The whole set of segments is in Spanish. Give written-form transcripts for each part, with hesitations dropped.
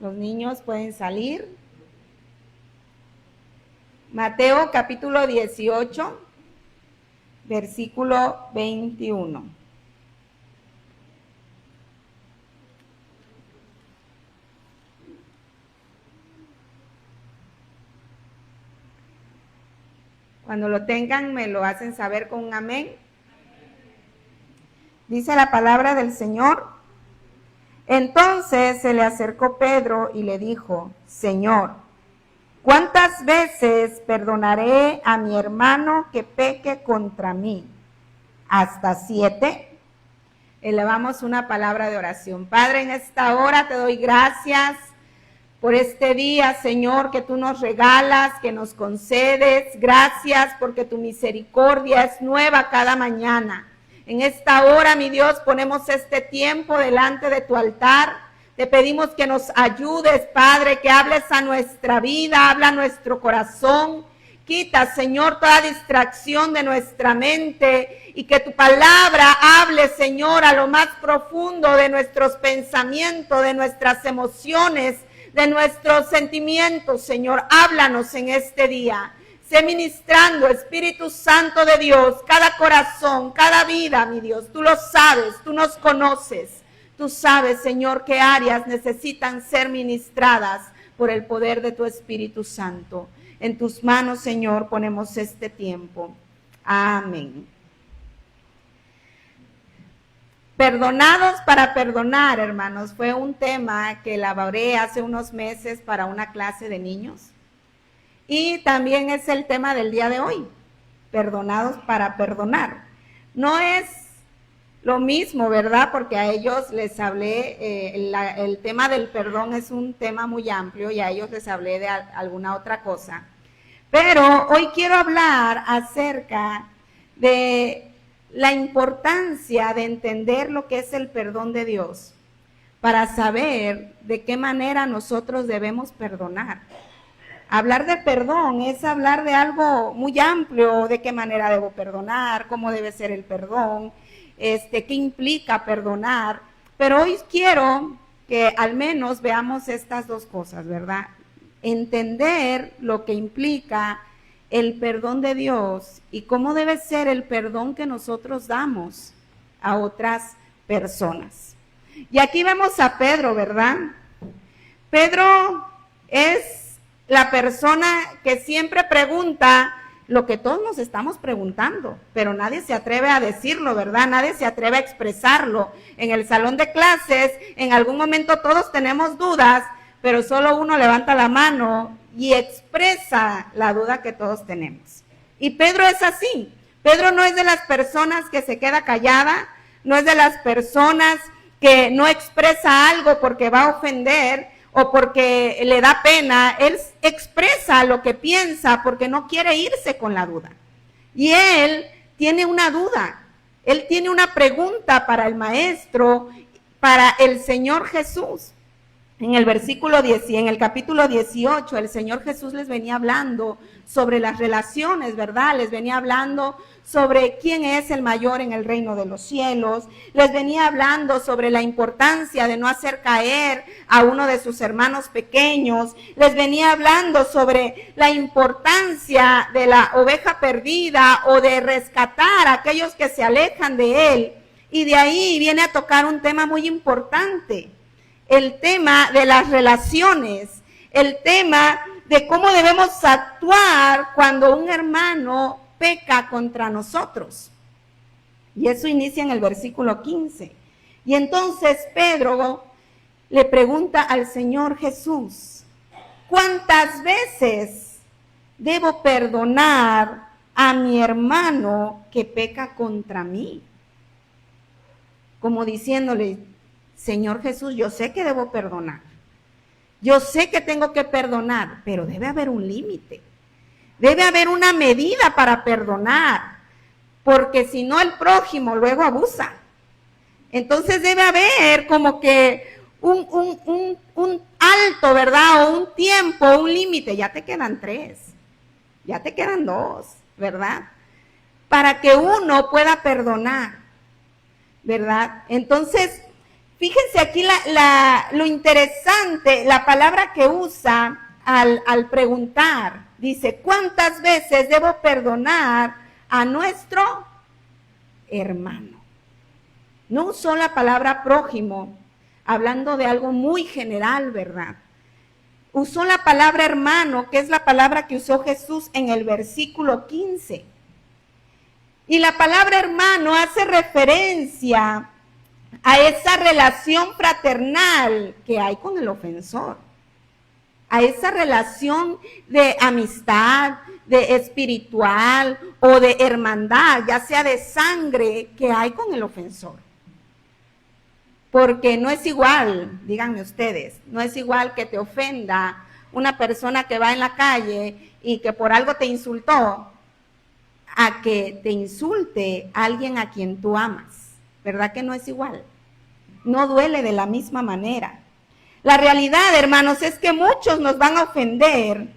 Los niños pueden salir. Mateo capítulo 18, versículo 21. Cuando lo tengan, me lo hacen saber con un amén. Dice la palabra del Señor. Entonces se le acercó Pedro y le dijo: Señor, ¿cuántas veces perdonaré a mi hermano que peque contra mí? ¿Hasta 7? Elevamos una palabra de oración. Padre, en esta hora te doy gracias por este día, Señor, que tú nos regalas, que nos concedes. Gracias porque tu misericordia es nueva cada mañana. En esta hora, mi Dios, ponemos este tiempo delante de tu altar. Te pedimos que nos ayudes, Padre, que hables a nuestra vida, habla a nuestro corazón. Quita, Señor, toda distracción de nuestra mente y que tu palabra hable, Señor, a lo más profundo de nuestros pensamientos, de nuestras emociones, de nuestros sentimientos, Señor. Háblanos en este día. Sé ministrando, Espíritu Santo de Dios, cada corazón, cada vida, mi Dios. Tú lo sabes, tú nos conoces. Tú sabes, Señor, qué áreas necesitan ser ministradas por el poder de tu Espíritu Santo. En tus manos, Señor, ponemos este tiempo. Amén. Perdonados para perdonar, hermanos, fue un tema que elaboré hace unos meses para una clase de niños. Y también es el tema del día de hoy, perdonados para perdonar. No es lo mismo, ¿verdad? Porque a ellos les hablé, el tema del perdón es un tema muy amplio y a ellos les hablé de alguna otra cosa. Pero hoy quiero hablar acerca de la importancia de entender lo que es el perdón de Dios para saber de qué manera nosotros debemos perdonar. Hablar de perdón es hablar de algo muy amplio, de qué manera debo perdonar, cómo debe ser el perdón, qué implica perdonar. Pero hoy quiero que al menos veamos estas dos cosas, ¿verdad? Entender lo que implica el perdón de Dios y cómo debe ser el perdón que nosotros damos a otras personas. Y aquí vemos a Pedro, ¿verdad? Pedro es la persona que siempre pregunta lo que todos nos estamos preguntando, pero nadie se atreve a decirlo, ¿verdad? Nadie se atreve a expresarlo. En el salón de clases, en algún momento todos tenemos dudas, pero solo uno levanta la mano y expresa la duda que todos tenemos. Y Pedro es así. Pedro no es de las personas que se queda callada, no es de las personas que no expresa algo porque va a ofender o porque le da pena. Él expresa lo que piensa porque no quiere irse con la duda. Y él tiene una duda, él tiene una pregunta para el maestro, para el Señor Jesús. En el capítulo 18, el Señor Jesús les venía hablando sobre las relaciones, ¿verdad? Les venía hablando sobre quién es el mayor en el reino de los cielos. Les venía hablando sobre la importancia de no hacer caer a uno de sus hermanos pequeños. Les venía hablando sobre la importancia de la oveja perdida o de rescatar a aquellos que se alejan de él. Y de ahí viene a tocar un tema muy importante. El tema de las relaciones, el tema de cómo debemos actuar cuando un hermano peca contra nosotros. Y eso inicia en el versículo 15. Y entonces Pedro le pregunta al Señor Jesús: ¿cuántas veces debo perdonar a mi hermano que peca contra mí? Como diciéndole: Señor Jesús, yo sé que debo perdonar, yo sé que tengo que perdonar, pero debe haber un límite, debe haber una medida para perdonar, porque si no el prójimo luego abusa. Entonces debe haber como que un alto, ¿verdad? O un tiempo, un límite. Ya te quedan 3, ya te quedan 2, ¿verdad? Para que uno pueda perdonar, ¿verdad? Entonces Fíjense aquí lo interesante, la palabra que usa al preguntar. Dice, ¿cuántas veces debo perdonar a nuestro hermano? No usó la palabra prójimo, hablando de algo muy general, ¿verdad? Usó la palabra hermano, que es la palabra que usó Jesús en el versículo 15. Y la palabra hermano hace referencia a esa relación fraternal que hay con el ofensor, a esa relación de amistad, de espiritual o de hermandad, ya sea de sangre, que hay con el ofensor. Porque no es igual, díganme ustedes, no es igual que te ofenda una persona que va en la calle y que por algo te insultó, a que te insulte alguien a quien tú amas. ¿Verdad que no es igual? No duele de la misma manera. La realidad, hermanos, es que muchos nos van a ofender,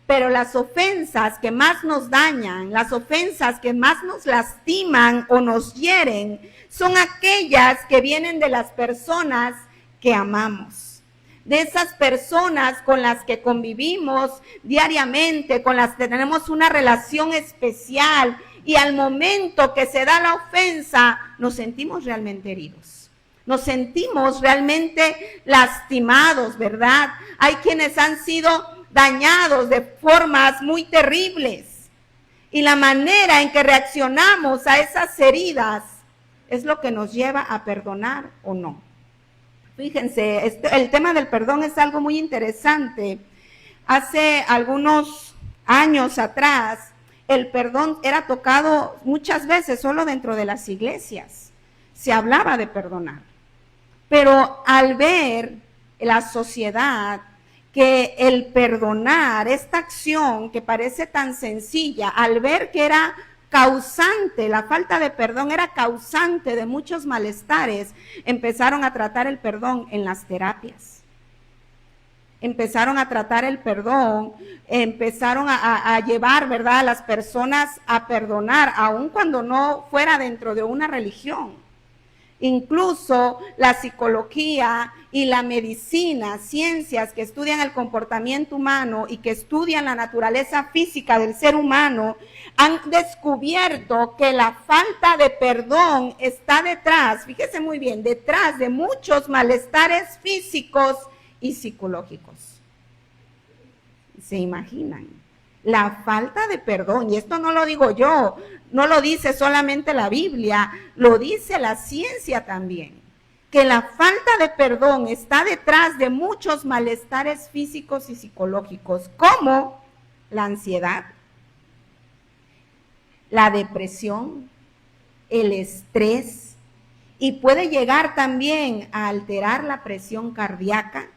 pero las ofensas que más nos dañan, las ofensas que más nos lastiman o nos hieren, son aquellas que vienen de las personas que amamos, de esas personas con las que convivimos diariamente, con las que tenemos una relación especial, y al momento que se da la ofensa, nos sentimos realmente heridos. Nos sentimos realmente lastimados, ¿verdad? Hay quienes han sido dañados de formas muy terribles. Y la manera en que reaccionamos a esas heridas es lo que nos lleva a perdonar o no. Fíjense, el tema del perdón es algo muy interesante. Hace algunos años atrás, el perdón era tocado muchas veces solo dentro de las iglesias. Se hablaba de perdonar. Pero al ver la sociedad que el perdonar, esta acción que parece tan sencilla, al ver que era causante, la falta de perdón era causante de muchos malestares, empezaron a tratar el perdón en las terapias. Empezaron a tratar el perdón, empezaron a llevar, ¿verdad?, a las personas a perdonar, aun cuando no fuera dentro de una religión. Incluso la psicología y la medicina, ciencias que estudian el comportamiento humano y que estudian la naturaleza física del ser humano, han descubierto que la falta de perdón está detrás, fíjese muy bien, detrás de muchos malestares físicos y psicológicos. ¿Se imaginan? La falta de perdón, y esto no lo digo yo, no lo dice solamente la Biblia, lo dice la ciencia también, que la falta de perdón está detrás de muchos malestares físicos y psicológicos, como la ansiedad, la depresión, el estrés, y puede llegar también a alterar la presión cardíaca,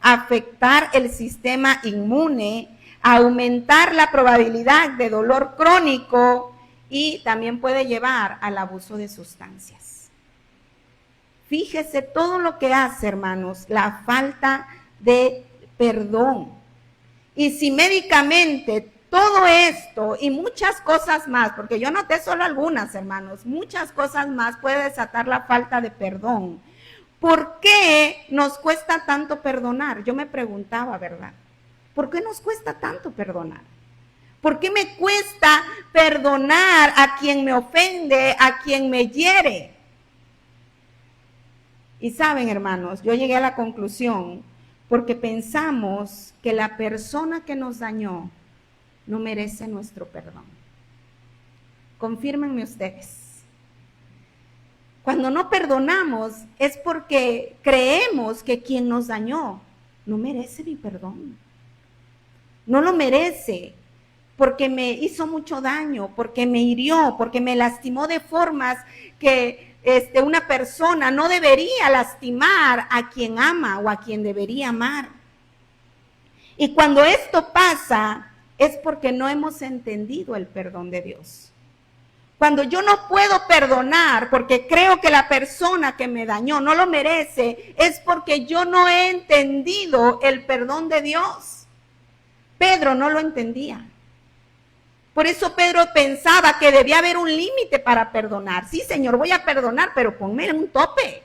afectar el sistema inmune, aumentar la probabilidad de dolor crónico y también puede llevar al abuso de sustancias. Fíjese todo lo que hace, hermanos, la falta de perdón. Y si médicamente todo esto y muchas cosas más, porque yo noté solo algunas, hermanos, muchas cosas más puede desatar la falta de perdón. ¿Por qué nos cuesta tanto perdonar? Yo me preguntaba, ¿verdad? ¿Por qué nos cuesta tanto perdonar? ¿Por qué me cuesta perdonar a quien me ofende, a quien me hiere? Y saben, hermanos, yo llegué a la conclusión porque pensamos que la persona que nos dañó no merece nuestro perdón. Confírmenme ustedes. Cuando no perdonamos es porque creemos que quien nos dañó no merece mi perdón. No lo merece porque me hizo mucho daño, porque me hirió, porque me lastimó de formas que una persona no debería lastimar a quien ama o a quien debería amar. Y cuando esto pasa es porque no hemos entendido el perdón de Dios. Cuando yo no puedo perdonar porque creo que la persona que me dañó no lo merece, es porque yo no he entendido el perdón de Dios. Pedro no lo entendía. Por eso Pedro pensaba que debía haber un límite para perdonar. Sí, Señor, voy a perdonar, pero ponme un tope.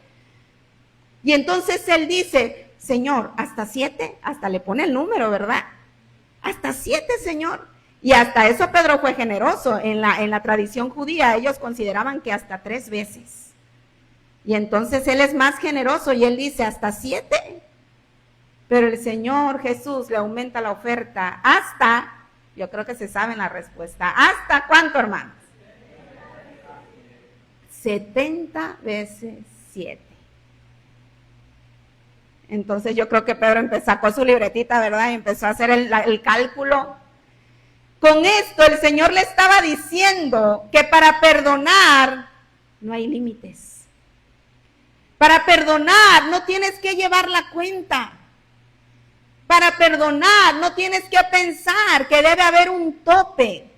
Y entonces él dice, Señor, ¿hasta 7? Hasta le pone el número, ¿verdad? Hasta 7, Señor. Y hasta eso Pedro fue generoso. En la tradición judía ellos consideraban que hasta 3 veces. Y entonces él es más generoso y él dice, ¿hasta 7? Pero el Señor Jesús le aumenta la oferta hasta, yo creo que se sabe la respuesta, ¿hasta cuánto, hermanos? 70 veces 7. Entonces yo creo que Pedro sacó su libretita, ¿verdad? Y empezó a hacer el cálculo. Con esto el Señor le estaba diciendo que para perdonar no hay límites. Para perdonar no tienes que llevar la cuenta. Para perdonar no tienes que pensar que debe haber un tope.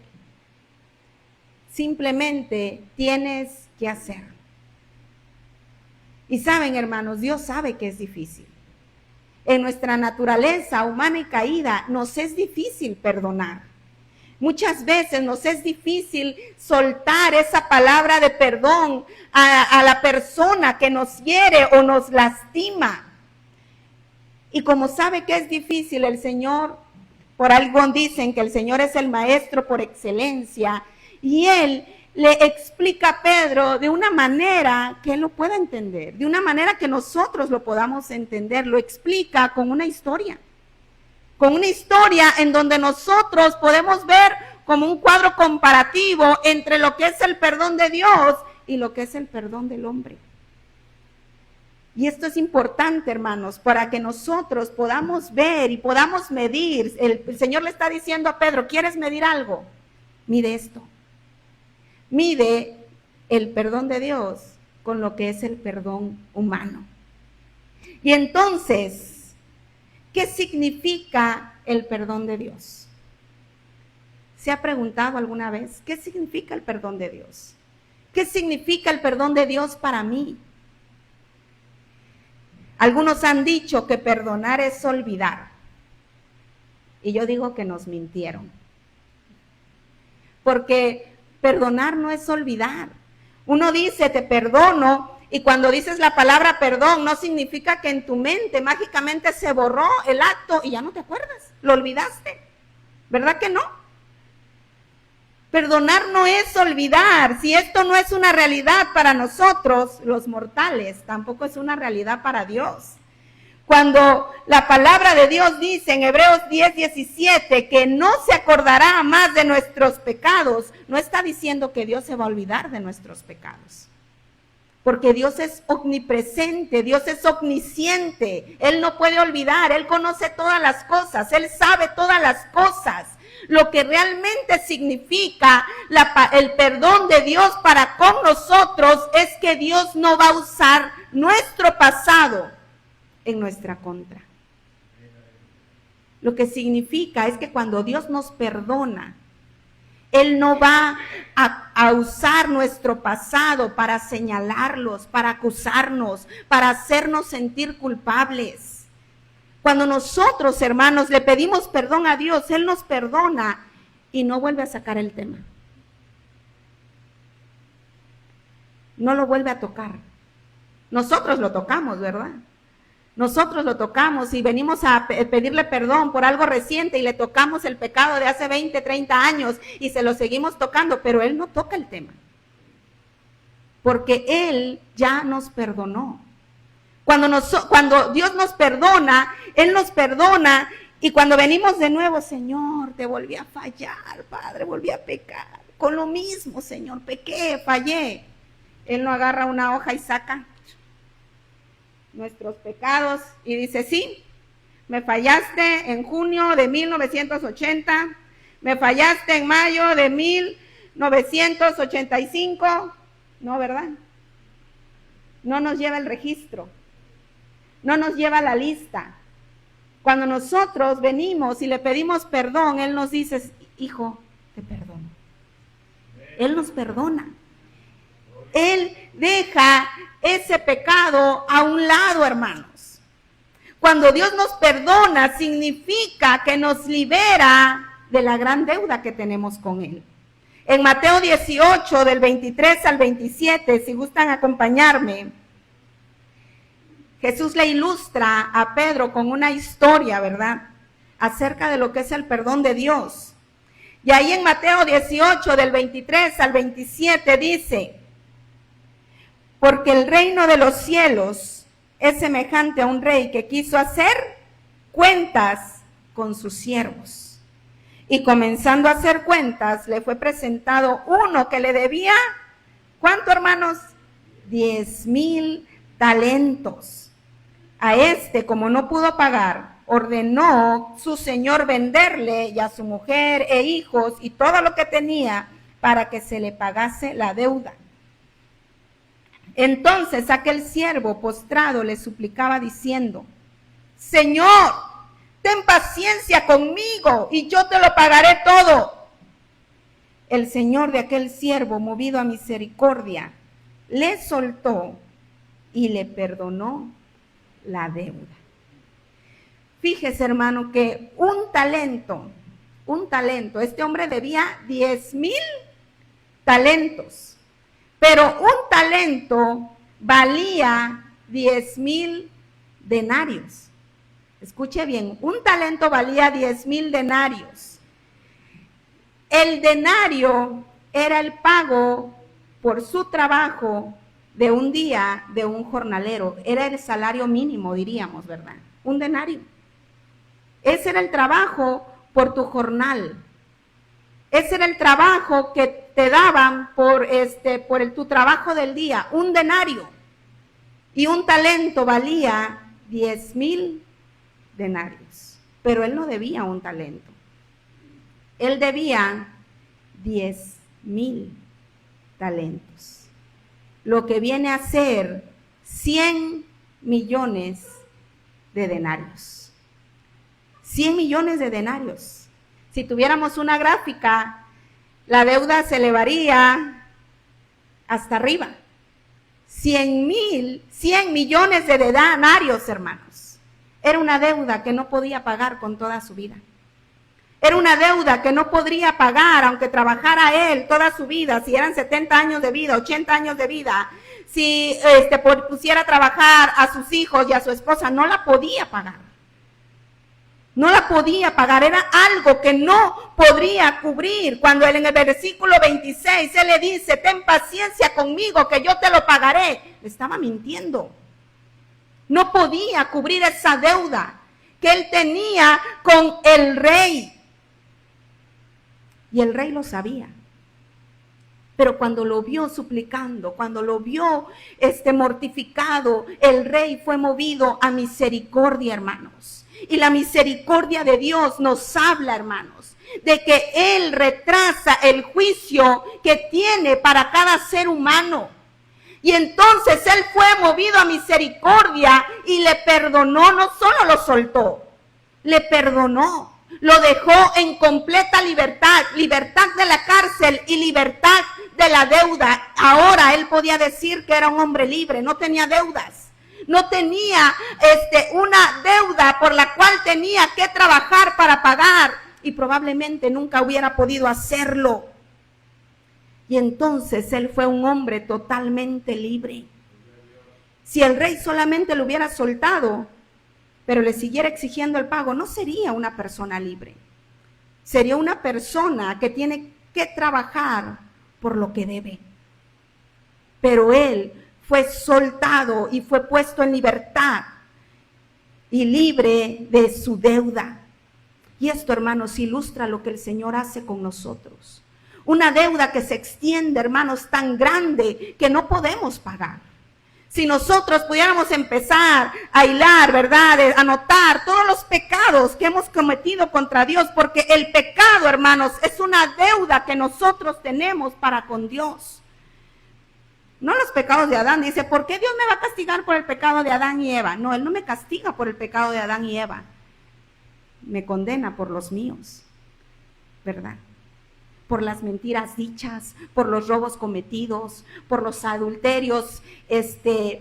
Simplemente tienes que hacerlo. Y saben, hermanos, Dios sabe que es difícil. En nuestra naturaleza humana y caída nos es difícil perdonar. Muchas veces nos es difícil soltar esa palabra de perdón a la persona que nos hiere o nos lastima. Y como sabe que es difícil, el Señor, por algo dicen que el Señor es el maestro por excelencia, y Él le explica a Pedro de una manera que él lo pueda entender, de una manera que nosotros lo podamos entender. Lo explica con una historia en donde nosotros podemos ver como un cuadro comparativo entre lo que es el perdón de Dios y lo que es el perdón del hombre. Y esto es importante, hermanos, para que nosotros podamos ver y podamos medir. El Señor le está diciendo a Pedro, ¿quieres medir algo? Mide esto. Mide el perdón de Dios con lo que es el perdón humano. Y entonces, ¿qué significa el perdón de Dios? ¿Se ha preguntado alguna vez qué significa el perdón de Dios? ¿Qué significa el perdón de Dios para mí? Algunos han dicho que perdonar es olvidar. Y yo digo que nos mintieron. Porque perdonar no es olvidar. Uno dice, te perdono, y cuando dices la palabra perdón, no significa que en tu mente mágicamente se borró el acto y ya no te acuerdas, lo olvidaste. ¿Verdad que no? Perdonar no es olvidar. Si esto no es una realidad para nosotros, los mortales, tampoco es una realidad para Dios. Cuando la palabra de Dios dice en Hebreos 10:17 que no se acordará más de nuestros pecados, no está diciendo que Dios se va a olvidar de nuestros pecados. Porque Dios es omnipresente, Dios es omnisciente, Él no puede olvidar, Él conoce todas las cosas, Él sabe todas las cosas. Lo que realmente significa el perdón de Dios para con nosotros es que Dios no va a usar nuestro pasado en nuestra contra. Lo que significa es que cuando Dios nos perdona, Él no va a usar nuestro pasado para señalarlos, para acusarnos, para hacernos sentir culpables. Cuando nosotros, hermanos, le pedimos perdón a Dios, Él nos perdona y no vuelve a sacar el tema. No lo vuelve a tocar. Nosotros lo tocamos, ¿verdad? Nosotros lo tocamos y venimos a pedirle perdón por algo reciente y le tocamos el pecado de hace 20, 30 años y se lo seguimos tocando, pero Él no toca el tema. Porque Él ya nos perdonó. Cuando Dios nos perdona, Él nos perdona, y cuando venimos de nuevo, Señor, te volví a fallar, Padre, volví a pecar. Con lo mismo, Señor, pequé, fallé. Él no agarra una hoja y saca nuestros pecados y dice, sí, me fallaste en junio de 1980, me fallaste en mayo de 1985. No, ¿verdad? No nos lleva el registro. No nos lleva la lista. Cuando nosotros venimos y le pedimos perdón, Él nos dice, hijo, te perdono. Él nos perdona. Él deja ese pecado a un lado, hermanos. Cuando Dios nos perdona, significa que nos libera de la gran deuda que tenemos con Él. En Mateo 18, del 23 al 27, si gustan acompañarme, Jesús le ilustra a Pedro con una historia, ¿verdad?, acerca de lo que es el perdón de Dios. Y ahí en Mateo 18, del 23 al 27 dice: porque el reino de los cielos es semejante a un rey que quiso hacer cuentas con sus siervos. Y comenzando a hacer cuentas, le fue presentado uno que le debía, ¿cuánto, hermanos? 10,000 talentos. A este, como no pudo pagar, ordenó su señor venderle y a su mujer e hijos y todo lo que tenía para que se le pagase la deuda. Entonces aquel siervo postrado le suplicaba diciendo: Señor, ten paciencia conmigo y yo te lo pagaré todo. El señor de aquel siervo, movido a misericordia, le soltó y le perdonó la deuda. Fíjese, hermano, que un talento, este hombre debía 10,000 talentos, pero un talento valía 10,000 denarios. Escuche bien, un talento valía 10,000 denarios. El denario era el pago por su trabajo de un día de un jornalero. Era el salario mínimo, diríamos, ¿verdad? Un denario. Ese era el trabajo por tu jornal. Ese era el trabajo que te daban por tu trabajo del día, un denario. Y un talento valía 10,000 denarios. Pero él no debía un talento. Él debía 10,000 talentos. Lo que viene a ser 100 millones de denarios. 100 millones de denarios. Si tuviéramos una gráfica, la deuda se elevaría hasta arriba. 100 millones de denarios, hermanos. Era una deuda que no podía pagar con toda su vida. Era una deuda que no podría pagar aunque trabajara él toda su vida, si eran 70 años de vida, 80 años de vida, si pusiera a trabajar a sus hijos y a su esposa, no la podía pagar. No la podía pagar, era algo que no podría cubrir. Cuando él en el versículo 26, él le dice: ten paciencia conmigo que yo te lo pagaré. Le estaba mintiendo. No podía cubrir esa deuda que él tenía con el rey. Y el rey lo sabía. Pero cuando lo vio suplicando, cuando lo vio mortificado, el rey fue movido a misericordia, hermanos. Y la misericordia de Dios nos habla, hermanos, de que Él retrasa el juicio que tiene para cada ser humano. Y entonces Él fue movido a misericordia y le perdonó, no solo lo soltó, le perdonó, lo dejó en completa libertad, libertad de la cárcel y libertad de la deuda. Ahora Él podía decir que era un hombre libre, no tenía deudas. No tenía una deuda por la cual tenía que trabajar para pagar y probablemente nunca hubiera podido hacerlo. Y entonces él fue un hombre totalmente libre. Si el rey solamente lo hubiera soltado, pero le siguiera exigiendo el pago, no sería una persona libre. Sería una persona que tiene que trabajar por lo que debe. Pero él fue soltado y fue puesto en libertad y libre de su deuda. Y esto, hermanos, ilustra lo que el Señor hace con nosotros. Una deuda que se extiende, hermanos, tan grande que no podemos pagar. Si nosotros pudiéramos empezar a hilar, ¿verdad?, a anotar todos los pecados que hemos cometido contra Dios, porque el pecado, hermanos, es una deuda que nosotros tenemos para con Dios. No los pecados de Adán. Dice: ¿por qué Dios me va a castigar por el pecado de Adán y Eva? No, Él no me castiga por el pecado de Adán y Eva. Me condena por los míos, ¿verdad? Por las mentiras dichas, por los robos cometidos, por los adulterios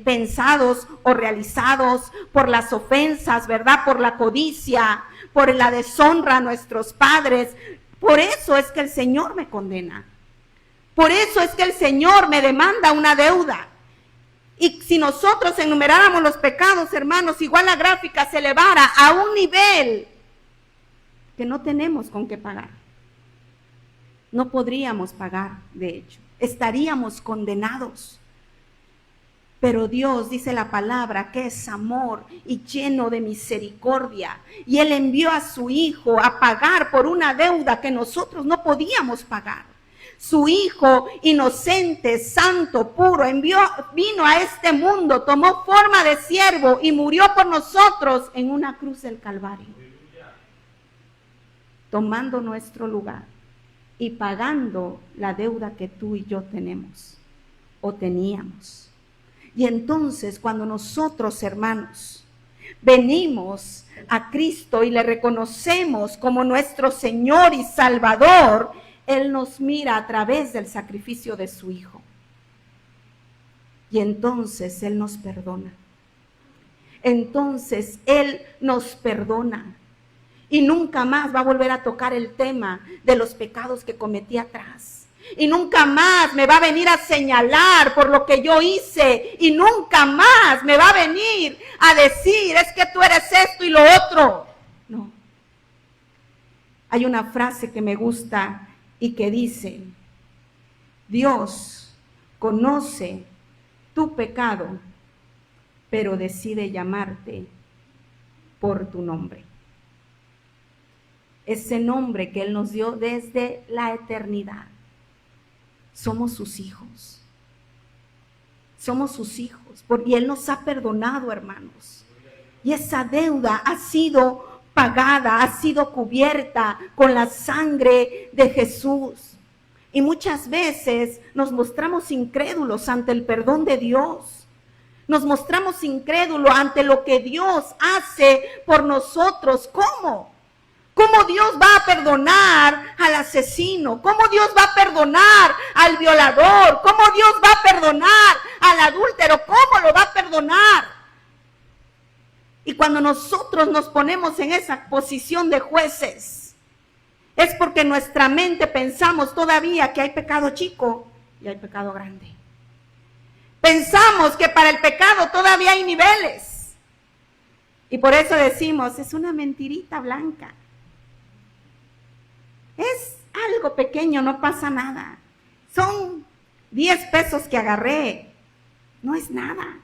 pensados o realizados, por las ofensas, ¿verdad? Por la codicia, por la deshonra a nuestros padres. Por eso es que el Señor me condena. Por eso es que el Señor me demanda una deuda. Y si nosotros enumeráramos los pecados, hermanos, igual la gráfica se elevara a un nivel que no tenemos con qué pagar. No podríamos pagar, de hecho. Estaríamos condenados. Pero Dios, dice la palabra, que es amor y lleno de misericordia. Y Él envió a su Hijo a pagar por una deuda que nosotros no podíamos pagar. Su Hijo, inocente, santo, puro, vino a este mundo, tomó forma de siervo y murió por nosotros en una cruz del Calvario, tomando nuestro lugar y pagando la deuda que tú y yo tenemos o teníamos. Y entonces, cuando nosotros, hermanos, venimos a Cristo y le reconocemos como nuestro Señor y Salvador, Él nos mira a través del sacrificio de su Hijo. Y entonces Él nos perdona. Entonces Él nos perdona. Y nunca más va a volver a tocar el tema de los pecados que cometí atrás. Y nunca más me va a venir a señalar por lo que yo hice. Y nunca más me va a venir a decir, es que tú eres esto y lo otro. No. Hay una frase que me gusta y que dice, Dios conoce tu pecado, pero decide llamarte por tu nombre. Ese nombre que Él nos dio desde la eternidad. Somos sus hijos. Somos sus hijos. Y Él nos ha perdonado, hermanos. Y esa deuda ha sido pagada, ha sido cubierta con la sangre de Jesús. Y muchas veces nos mostramos incrédulos ante el perdón de Dios. Nos mostramos incrédulos ante lo que Dios hace por nosotros. ¿Cómo? ¿Cómo Dios va a perdonar al asesino? ¿Cómo Dios va a perdonar al violador? ¿Cómo Dios va a perdonar al adúltero? ¿Cómo lo va a perdonar? Y cuando nosotros nos ponemos en esa posición de jueces, es porque en nuestra mente pensamos todavía que hay pecado chico y hay pecado grande. Pensamos que para el pecado todavía hay niveles. Y por eso decimos, es una mentirita blanca. Es algo pequeño, no pasa nada. Son 10 pesos que agarré. No es nada.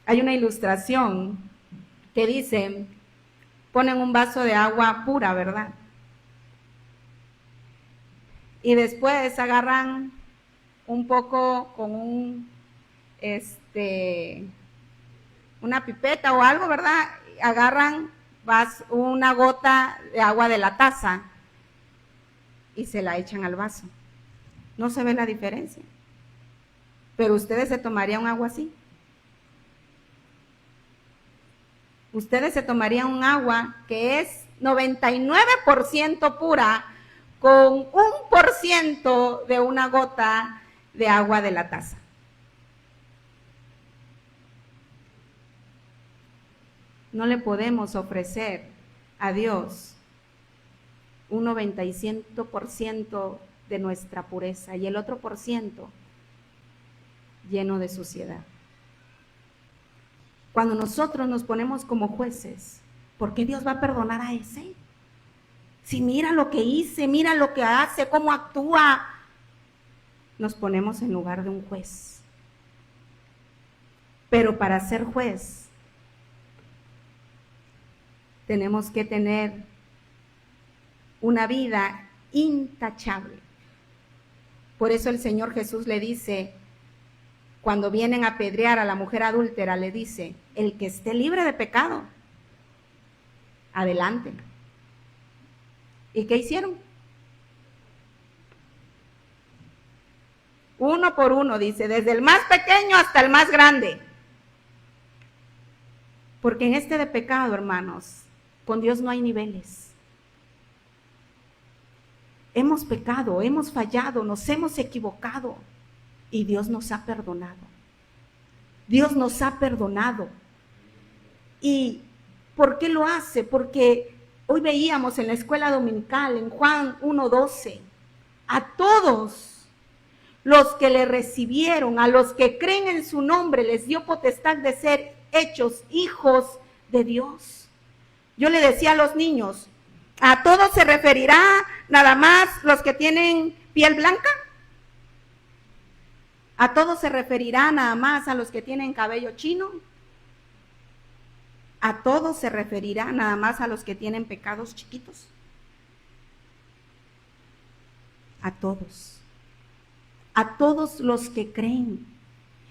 Hay una ilustración que dice, ponen un vaso de agua pura, ¿verdad? Y después agarran un poco con una pipeta o algo, ¿verdad? Agarran una gota de agua de la taza y se la echan al vaso. No se ve la diferencia. Pero ustedes se tomarían un agua así. Ustedes se tomarían un agua que es 99% pura con 1% de una gota de agua de la taza. No le podemos ofrecer a Dios un 95% de nuestra pureza y el otro % lleno de suciedad. Cuando nosotros nos ponemos como jueces, ¿por qué Dios va a perdonar a ese? Si mira lo que hice, mira lo que hace, cómo actúa, nos ponemos en lugar de un juez. Pero para ser juez, tenemos que tener una vida intachable. Por eso el Señor Jesús le dice, cuando vienen a apedrear a la mujer adúltera, le dice, el que esté libre de pecado, adelante. ¿Y qué hicieron? Uno por uno, dice, desde el más pequeño hasta el más grande. Porque en este de pecado, hermanos, con Dios no hay niveles. Hemos pecado, hemos fallado, nos hemos equivocado. Y Dios nos ha perdonado. Dios nos ha perdonado. ¿Y por qué lo hace? Porque hoy veíamos en la escuela dominical, en Juan 1:12, a todos los que le recibieron, a los que creen en su nombre, les dio potestad de ser hechos hijos de Dios. Yo le decía a los niños, ¿a todos se referirá nada más los que tienen piel blanca? ¿A todos se referirá nada más a los que tienen cabello chino? ¿A todos se referirá nada más a los que tienen pecados chiquitos? A todos los que creen.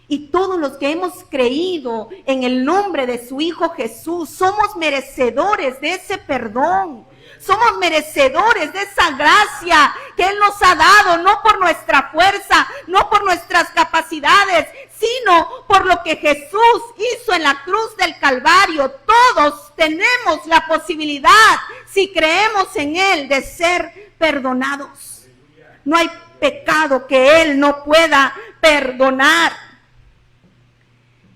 Y todos los que hemos creído en el nombre de su Hijo Jesús, somos merecedores de ese perdón. Somos merecedores de esa gracia que Él nos ha dado, no por nuestra fuerza, no por nuestras capacidades, sino por lo que Jesús hizo en la cruz del Calvario. Todos tenemos la posibilidad, si creemos en Él, de ser perdonados. No hay pecado que Él no pueda perdonar.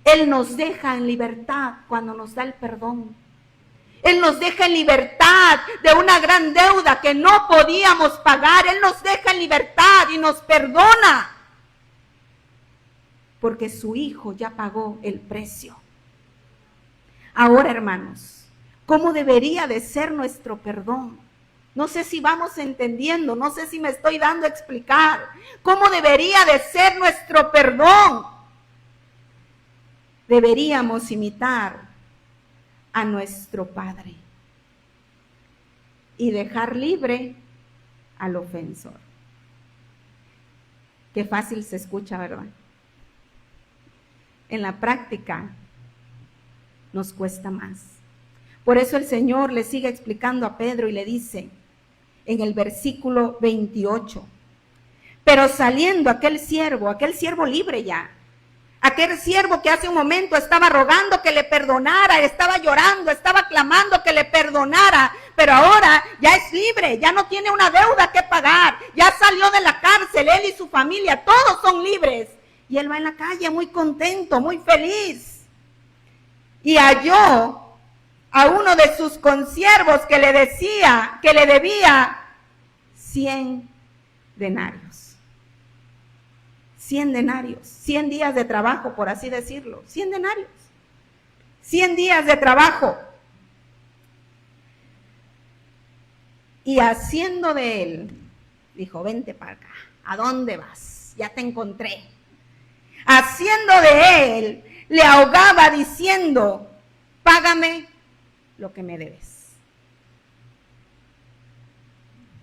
Él nos deja en libertad cuando nos da el perdón. Él nos deja en libertad de una gran deuda que no podíamos pagar. Él nos deja en libertad y nos perdona. Porque su Hijo ya pagó el precio. Ahora, hermanos, ¿cómo debería de ser nuestro perdón? No sé si vamos entendiendo, no sé si me estoy dando a explicar. ¿Cómo debería de ser nuestro perdón? Deberíamos imitar a nuestro Padre y dejar libre al ofensor. Qué fácil se escucha, ¿verdad? En la práctica nos cuesta más. Por eso el Señor le sigue explicando a Pedro y le dice en el versículo 28, pero saliendo aquel siervo libre ya, aquel siervo que hace un momento estaba rogando que le perdonara, estaba llorando, estaba clamando que le perdonara, pero ahora ya es libre, ya no tiene una deuda que pagar, ya salió de la cárcel, él y su familia, todos son libres. Y él va en la calle muy contento, muy feliz. Y halló a uno de sus consiervos que le decía, que le debía 100 denarios. 100 denarios, 100 días de trabajo, por así decirlo, 100 denarios, 100 días de trabajo. Y haciendo de él, dijo, vente para acá, ¿a dónde vas? Ya te encontré. Haciendo de él, le ahogaba diciendo, págame lo que me debes.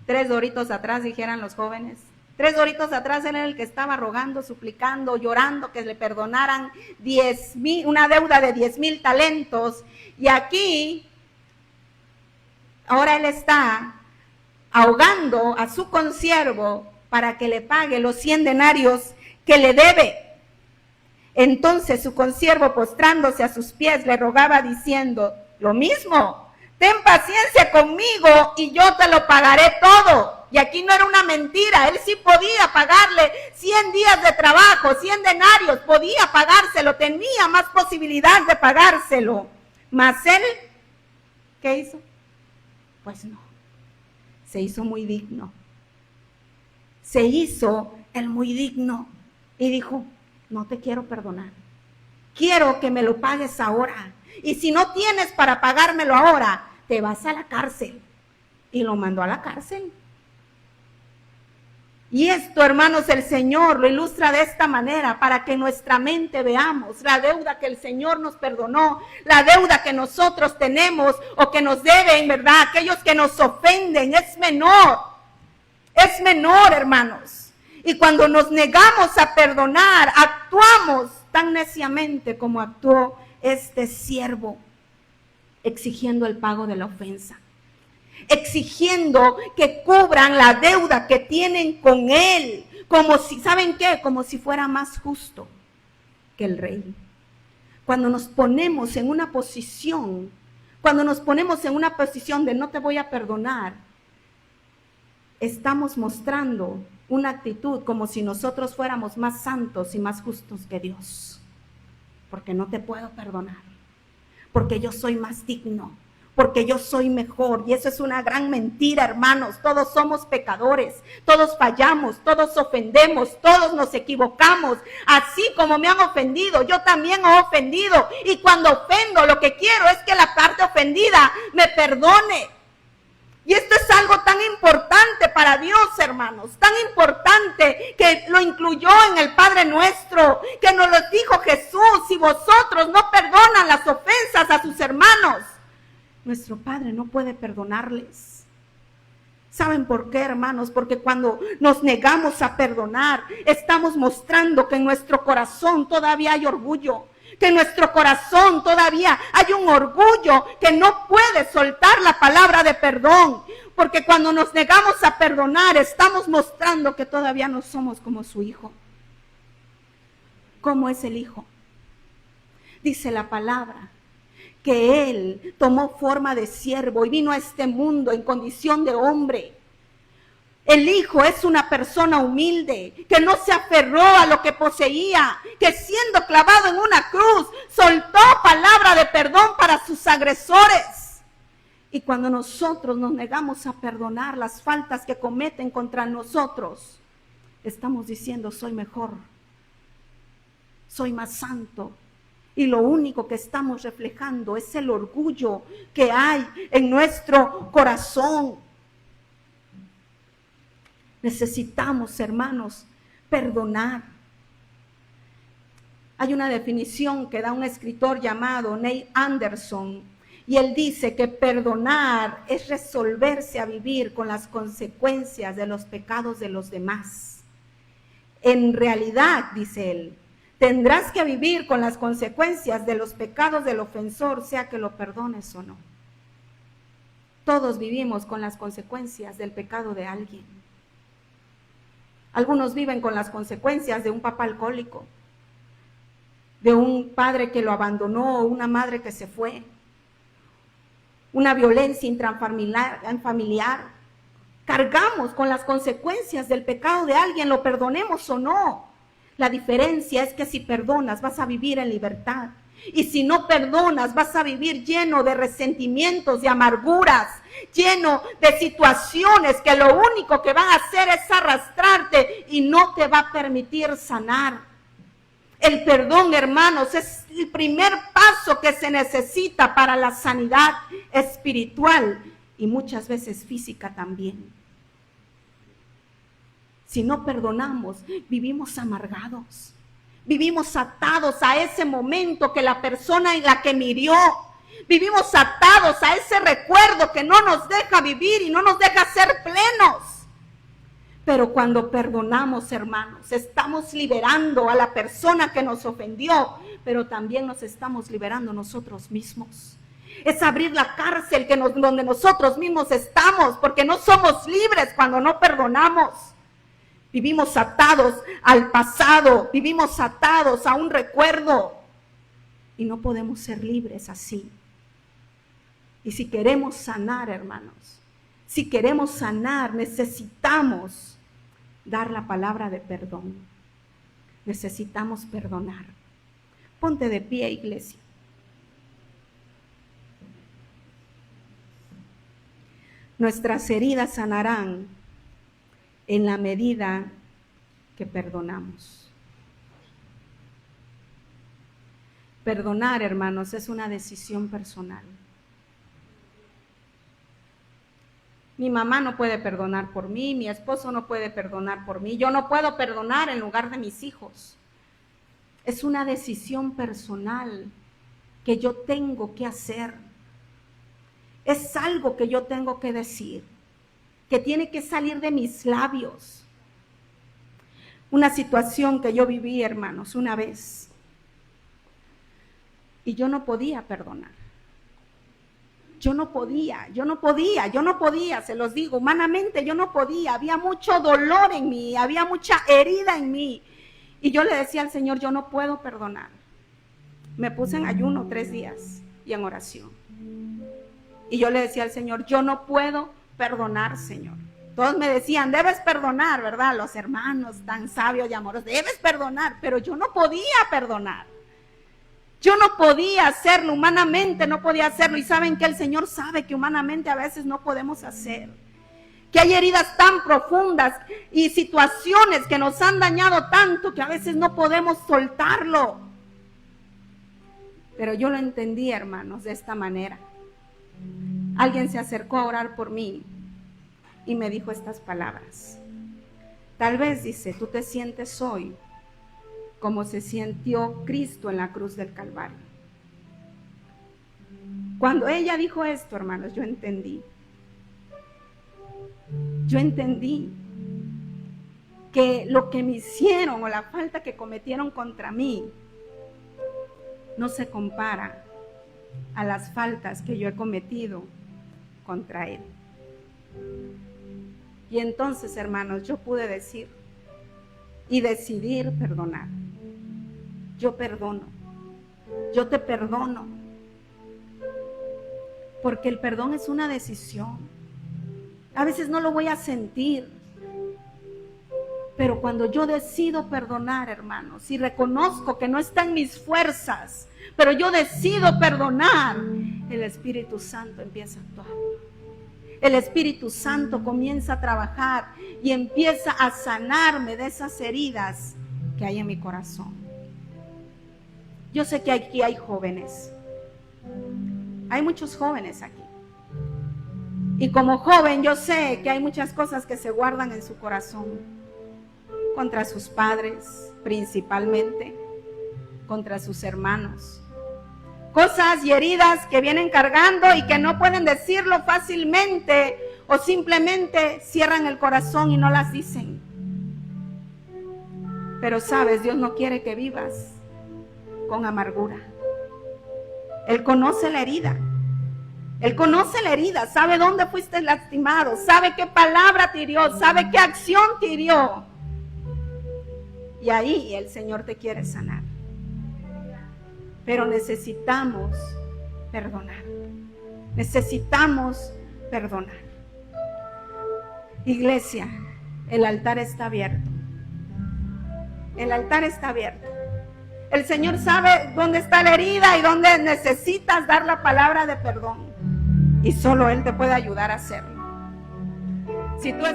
3 doritos atrás, dijeran los jóvenes. 3 doritos atrás él era el que estaba rogando, suplicando, llorando que le perdonaran 10,000, una deuda de 10,000 talentos. Y aquí, ahora él está ahogando a su consiervo para que le pague los 100 denarios que le debe. Entonces su consiervo, postrándose a sus pies, le rogaba diciendo, lo mismo, ten paciencia conmigo y yo te lo pagaré todo. Y aquí no era una mentira, él sí podía pagarle 100 días de trabajo, 100 denarios, podía pagárselo, tenía más posibilidad de pagárselo. Mas él, ¿qué hizo? Pues no, se hizo muy digno. Se hizo el muy digno y dijo, no te quiero perdonar, quiero que me lo pagues ahora. Y si no tienes para pagármelo ahora, te vas a la cárcel. Y lo mandó a la cárcel. Y esto, hermanos, el Señor lo ilustra de esta manera para que nuestra mente veamos la deuda que el Señor nos perdonó, la deuda que nosotros tenemos o que nos deben, ¿verdad? Aquellos que nos ofenden, es menor, hermanos. Y cuando nos negamos a perdonar, actuamos tan neciamente como actuó este siervo, exigiendo el pago de la ofensa. Exigiendo que cubran la deuda que tienen con él, como si, ¿saben qué? Como si fuera más justo que el rey. Cuando nos ponemos en una posición, de no te voy a perdonar, estamos mostrando una actitud como si nosotros fuéramos más santos y más justos que Dios, porque no te puedo perdonar, porque yo soy más digno, porque yo soy mejor. Y eso es una gran mentira, hermanos. Todos somos pecadores, todos fallamos, todos ofendemos, todos nos equivocamos. Así como me han ofendido, yo también he ofendido. Y cuando ofendo, lo que quiero es que la parte ofendida me perdone. Y esto es algo tan importante para Dios, hermanos, tan importante que lo incluyó en el Padre Nuestro, que nos lo dijo Jesús: si vosotros no perdonan las ofensas a sus hermanos, nuestro Padre no puede perdonarles. ¿Saben por qué, hermanos? Porque cuando nos negamos a perdonar, estamos mostrando que en nuestro corazón todavía hay orgullo, que en nuestro corazón todavía hay un orgullo que no puede soltar la palabra de perdón. Porque cuando nos negamos a perdonar, estamos mostrando que todavía no somos como su Hijo. ¿Cómo es el Hijo? Dice la palabra que Él tomó forma de siervo y vino a este mundo en condición de hombre. El Hijo es una persona humilde, que no se aferró a lo que poseía, que siendo clavado en una cruz, soltó palabra de perdón para sus agresores. Y cuando nosotros nos negamos a perdonar las faltas que cometen contra nosotros, estamos diciendo: soy mejor, soy más santo. Y lo único que estamos reflejando es el orgullo que hay en nuestro corazón. Necesitamos, hermanos, perdonar. Hay una definición que da un escritor llamado Neil Anderson, y él dice que perdonar es resolverse a vivir con las consecuencias de los pecados de los demás. En realidad, dice él, tendrás que vivir con las consecuencias de los pecados del ofensor, sea que lo perdones o no. Todos vivimos con las consecuencias del pecado de alguien. Algunos viven con las consecuencias de un papá alcohólico, de un padre que lo abandonó, una madre que se fue, una violencia intrafamiliar. Cargamos con las consecuencias del pecado de alguien, lo perdonemos o no. La diferencia es que si perdonas vas a vivir en libertad. Y si no perdonas, vas a vivir lleno de resentimientos, de amarguras, lleno de situaciones que lo único que van a hacer es arrastrarte y no te va a permitir sanar. El perdón, hermanos, es el primer paso que se necesita para la sanidad espiritual y muchas veces física también. Si no perdonamos, vivimos amargados. Vivimos atados a ese momento que la persona en la que me hirió. Vivimos atados a ese recuerdo que no nos deja vivir y no nos deja ser plenos. Pero cuando perdonamos, hermanos, estamos liberando a la persona que nos ofendió, pero también nos estamos liberando nosotros mismos. Es abrir la cárcel donde nosotros mismos estamos, porque no somos libres cuando no perdonamos. Vivimos atados al pasado, vivimos atados a un recuerdo y no podemos ser libres así. Y si queremos sanar, hermanos, si queremos sanar, necesitamos dar la palabra de perdón. Necesitamos perdonar. Ponte de pie, iglesia. Nuestras heridas sanarán en la medida que perdonamos. Perdonar, hermanos, es una decisión personal. Mi mamá no puede perdonar por mí, mi esposo no puede perdonar por mí, yo no puedo perdonar en lugar de mis hijos. Es una decisión personal que yo tengo que hacer. Es algo que yo tengo que decir, que tiene que salir de mis labios. Una situación que yo viví, hermanos, una vez. Y yo no podía perdonar. Yo no podía, se los digo, humanamente yo no podía. Había mucho dolor en mí, había mucha herida en mí. Y yo le decía al Señor: yo no puedo perdonar. Me puse en ayuno 3 días y en oración. Y yo le decía al Señor: yo no puedo perdonar, Señor. Todos me decían: debes perdonar, ¿verdad? Los hermanos tan sabios y amorosos, debes perdonar, pero yo no podía perdonar. Yo no podía hacerlo, humanamente no podía hacerlo. Y saben que el Señor sabe que humanamente a veces no podemos hacer. Que hay heridas tan profundas y situaciones que nos han dañado tanto que a veces no podemos soltarlo. Pero yo lo entendí, hermanos, de esta manera. Alguien se acercó a orar por mí y me dijo estas palabras. Tal vez, dice, tú te sientes hoy como se sintió Cristo en la cruz del Calvario. Cuando ella dijo esto, hermanos, yo entendí. Yo entendí que lo que me hicieron o la falta que cometieron contra mí no se compara a las faltas que yo he cometido contra Él. Y entonces, hermanos, yo pude decir y decidir perdonar. Yo perdono, yo te perdono, porque el perdón es una decisión. A veces no lo voy a sentir, pero cuando yo decido perdonar, hermanos, y reconozco que no está en mis fuerzas, pero yo decido perdonar, el Espíritu Santo empieza a actuar. El Espíritu Santo comienza a trabajar y empieza a sanarme de esas heridas que hay en mi corazón. Yo sé que aquí hay jóvenes. Hay muchos jóvenes aquí. Y como joven yo sé que hay muchas cosas que se guardan en su corazón. Contra sus padres, principalmente. Contra sus hermanos. Cosas y heridas que vienen cargando y que no pueden decirlo fácilmente. O simplemente cierran el corazón y no las dicen. Pero sabes, Dios no quiere que vivas con amargura. Él conoce la herida. Él conoce la herida, sabe dónde fuiste lastimado, sabe qué palabra te hirió, sabe qué acción te hirió. Y ahí el Señor te quiere sanar. Pero necesitamos perdonar. Necesitamos perdonar. Iglesia, el altar está abierto. El altar está abierto. El Señor sabe dónde está la herida y dónde necesitas dar la palabra de perdón. Y solo Él te puede ayudar a hacerlo. Si tú